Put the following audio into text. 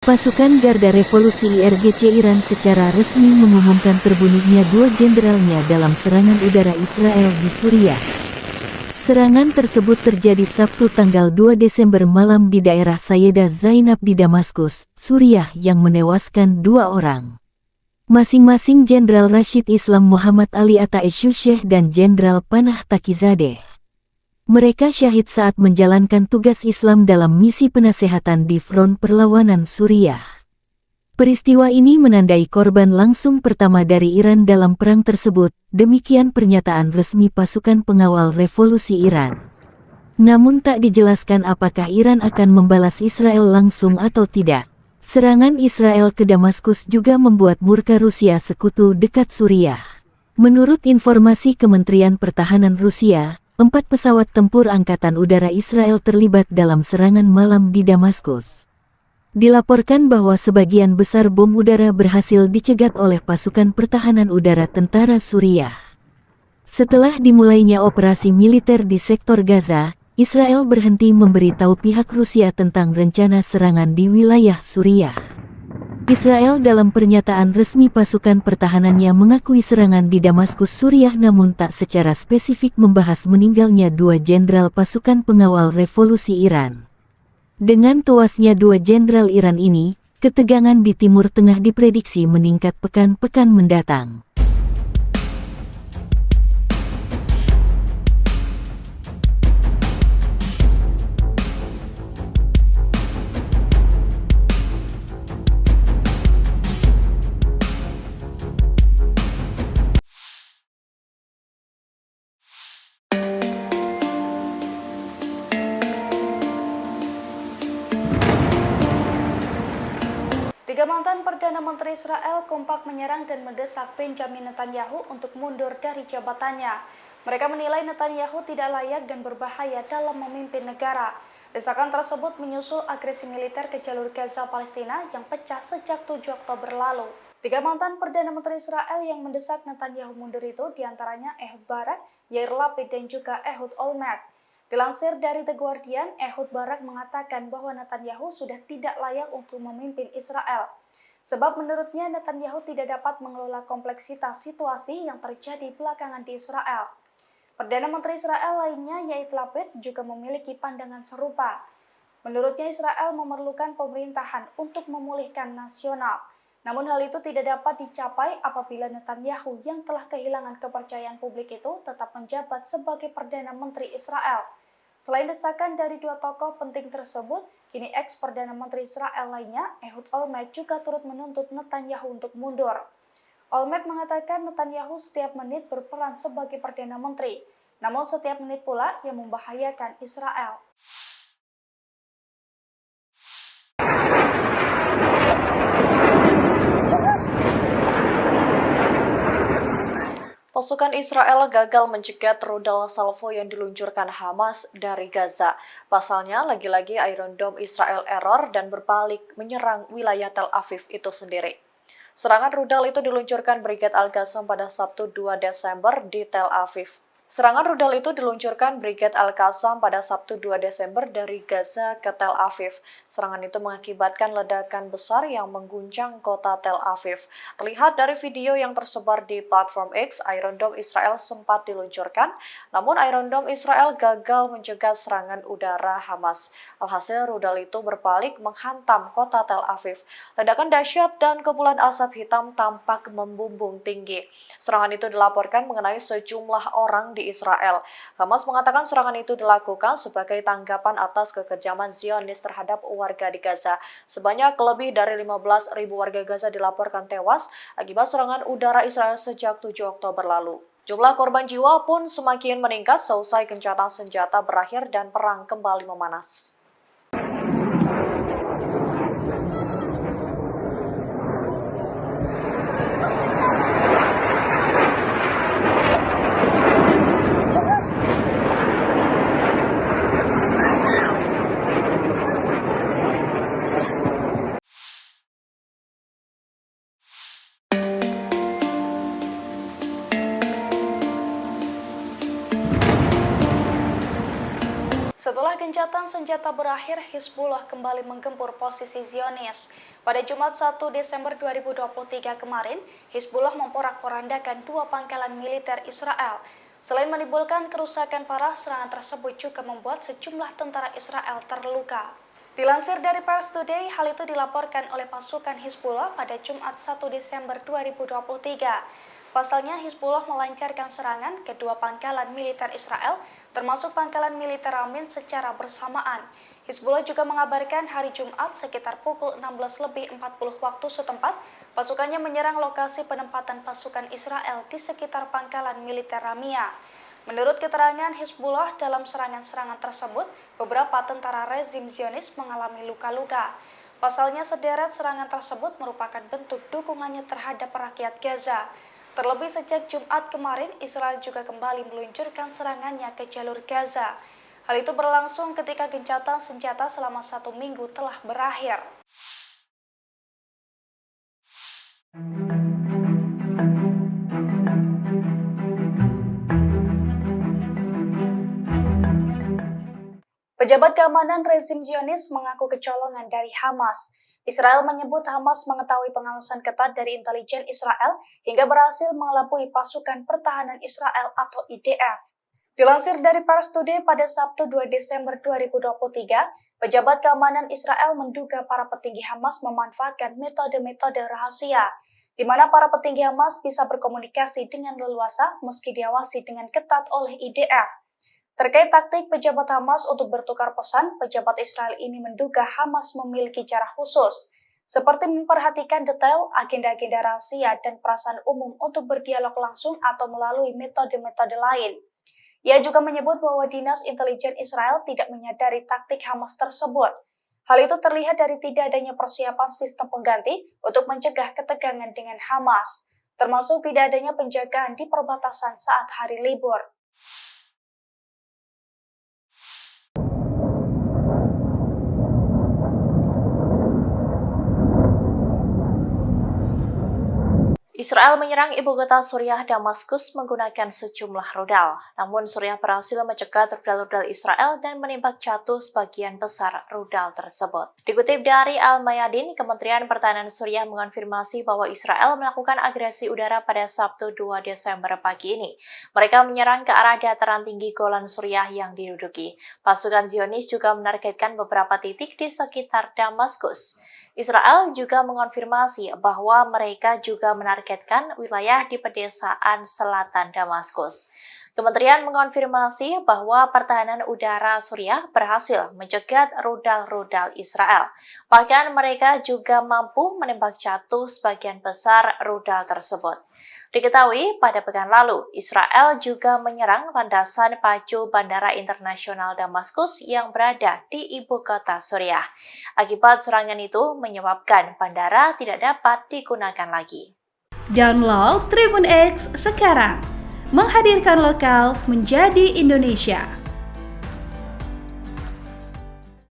Pasukan Garda Revolusi IRGC Iran secara resmi mengumumkan terbunuhnya 2 jenderalnya dalam serangan udara Israel di Suriah. Serangan tersebut terjadi Sabtu tanggal 2 Desember malam di daerah Sayyidah Zainab di Damaskus, Suriah yang menewaskan 2 orang. Masing-masing Jenderal Rashid Islam Muhammad Ali Ataisyusyeh dan Jenderal Panah Takizadeh. Mereka syahid saat menjalankan tugas Islam dalam misi penasehatan di front perlawanan Suriah. Peristiwa ini menandai korban langsung pertama dari Iran dalam perang tersebut, demikian pernyataan resmi pasukan pengawal revolusi Iran. Namun tak dijelaskan apakah Iran akan membalas Israel langsung atau tidak. Serangan Israel ke Damaskus juga membuat murka Rusia sekutu dekat Suriah. Menurut informasi Kementerian Pertahanan Rusia, 4 pesawat tempur Angkatan Udara Israel terlibat dalam serangan malam di Damaskus. Dilaporkan bahwa sebagian besar bom udara berhasil dicegat oleh pasukan pertahanan udara tentara Suriah. Setelah dimulainya operasi militer di sektor Gaza, Israel berhenti memberitahu pihak Rusia tentang rencana serangan di wilayah Suriah. Israel dalam pernyataan resmi pasukan pertahanannya mengakui serangan di Damaskus Suriah namun tak secara spesifik membahas meninggalnya 2 jenderal pasukan pengawal revolusi Iran. Dengan tewasnya 2 jenderal Iran ini, ketegangan di Timur Tengah diprediksi meningkat pekan-pekan mendatang. Tiga mantan Perdana Menteri Israel kompak menyerang dan mendesak Benjamin Netanyahu untuk mundur dari jabatannya. Mereka menilai Netanyahu tidak layak dan berbahaya dalam memimpin negara. Desakan tersebut menyusul agresi militer ke jalur Gaza Palestina yang pecah sejak 7 Oktober lalu. Tiga mantan Perdana Menteri Israel yang mendesak Netanyahu mundur itu diantaranya Ehud Barak, Yair Lapid, dan juga Ehud Olmert. Dilansir dari The Guardian, Ehud Barak mengatakan bahwa Netanyahu sudah tidak layak untuk memimpin Israel. Sebab menurutnya Netanyahu tidak dapat mengelola kompleksitas situasi yang terjadi belakangan di Israel. Perdana Menteri Israel lainnya, Yair Lapid, juga memiliki pandangan serupa. Menurutnya Israel memerlukan pemerintahan untuk memulihkan nasional. Namun hal itu tidak dapat dicapai apabila Netanyahu yang telah kehilangan kepercayaan publik itu tetap menjabat sebagai Perdana Menteri Israel. Selain desakan dari 2 tokoh penting tersebut, kini ex-Perdana Menteri Israel lainnya, Ehud Olmert, juga turut menuntut Netanyahu untuk mundur. Olmert mengatakan Netanyahu setiap menit berperan sebagai Perdana Menteri, namun setiap menit pula yang membahayakan Israel. Pasukan Israel gagal mencegat rudal salvo yang diluncurkan Hamas dari Gaza. Pasalnya, lagi-lagi Iron Dome Israel error dan berbalik menyerang wilayah Tel Aviv itu sendiri. Serangan rudal itu diluncurkan Brigade Al-Qassam pada Sabtu 2 Desember di Tel Aviv. Serangan rudal itu diluncurkan Brigade Al-Qassam pada Sabtu 2 Desember dari Gaza ke Tel Aviv. Serangan itu mengakibatkan ledakan besar yang mengguncang kota Tel Aviv. Terlihat dari video yang tersebar di platform X, Iron Dome Israel sempat diluncurkan, namun Iron Dome Israel gagal mencegah serangan udara Hamas. Alhasil rudal itu berbalik menghantam kota Tel Aviv. Ledakan dahsyat dan kepulan asap hitam tampak membumbung tinggi. Serangan itu dilaporkan mengenai sejumlah orang di Israel. Hamas mengatakan serangan itu dilakukan sebagai tanggapan atas kekejaman Zionis terhadap warga di Gaza. Sebanyak lebih dari 15.000 warga Gaza dilaporkan tewas akibat serangan udara Israel sejak 7 Oktober lalu. Jumlah korban jiwa pun semakin meningkat seusai gencatan senjata berakhir dan perang kembali memanas. Setelah gencatan senjata berakhir, Hizbullah kembali menggempur posisi Zionis. Pada Jumat 1 Desember 2023 kemarin, Hizbullah memporak-porandakan 2 pangkalan militer Israel. Selain menimbulkan kerusakan parah, serangan tersebut juga membuat sejumlah tentara Israel terluka. Dilansir dari Pars Today, hal itu dilaporkan oleh pasukan Hizbullah pada Jumat 1 Desember 2023. Pasalnya, Hizbullah melancarkan serangan ke 2 pangkalan militer Israel, termasuk pangkalan militer Ramin secara bersamaan. Hizbullah juga mengabarkan hari Jumat sekitar pukul 16.40 waktu setempat, pasukannya menyerang lokasi penempatan pasukan Israel di sekitar pangkalan militer Ramia. Menurut keterangan Hizbullah, dalam serangan-serangan tersebut, beberapa tentara rezim Zionis mengalami luka-luka. Pasalnya, sederet serangan tersebut merupakan bentuk dukungannya terhadap rakyat Gaza. Terlebih sejak Jumat kemarin, Israel juga kembali meluncurkan serangannya ke jalur Gaza. Hal itu berlangsung ketika gencatan senjata selama 1 minggu telah berakhir. Pejabat keamanan rezim Zionis mengaku kecolongan dari Hamas. Israel menyebut Hamas mengetahui pengawasan ketat dari intelijen Israel hingga berhasil mengelabui pasukan pertahanan Israel atau IDF. Dilansir dari Pars Today pada Sabtu 2 Desember 2023, pejabat keamanan Israel menduga para petinggi Hamas memanfaatkan metode-metode rahasia, di mana para petinggi Hamas bisa berkomunikasi dengan leluasa meski diawasi dengan ketat oleh IDF. Terkait taktik pejabat Hamas untuk bertukar pesan, pejabat Israel ini menduga Hamas memiliki cara khusus, seperti memperhatikan detail agenda-agenda rahasia dan perasaan umum untuk berdialog langsung atau melalui metode-metode lain. Ia juga menyebut bahwa Dinas Intelijen Israel tidak menyadari taktik Hamas tersebut. Hal itu terlihat dari tidak adanya persiapan sistem pengganti untuk mencegah ketegangan dengan Hamas, termasuk tidak adanya penjagaan di perbatasan saat hari libur. Israel menyerang ibu kota Suriah Damaskus menggunakan sejumlah rudal. Namun Suriah berhasil mencegat rudal-rudal Israel dan menembak jatuh sebagian besar rudal tersebut. Dikutip dari Al-Mayadin, Kementerian Pertahanan Suriah mengonfirmasi bahwa Israel melakukan agresi udara pada Sabtu 2 Desember pagi ini. Mereka menyerang ke arah dataran tinggi Golan Suriah yang diduduki. Pasukan Zionis juga menargetkan beberapa titik di sekitar Damaskus. Israel juga mengonfirmasi bahwa mereka juga menargetkan wilayah di pedesaan selatan Damaskus. Kementerian mengonfirmasi bahwa pertahanan udara Suriah berhasil mencegat rudal-rudal Israel. Bahkan mereka juga mampu menembak jatuh sebagian besar rudal tersebut. Diketahui pada pekan lalu, Israel juga menyerang landasan pacu Bandara Internasional Damaskus yang berada di ibu kota Suriah. Akibat serangan itu menyebabkan bandara tidak dapat digunakan lagi. Download Tribun X sekarang, menghadirkan lokal menjadi Indonesia.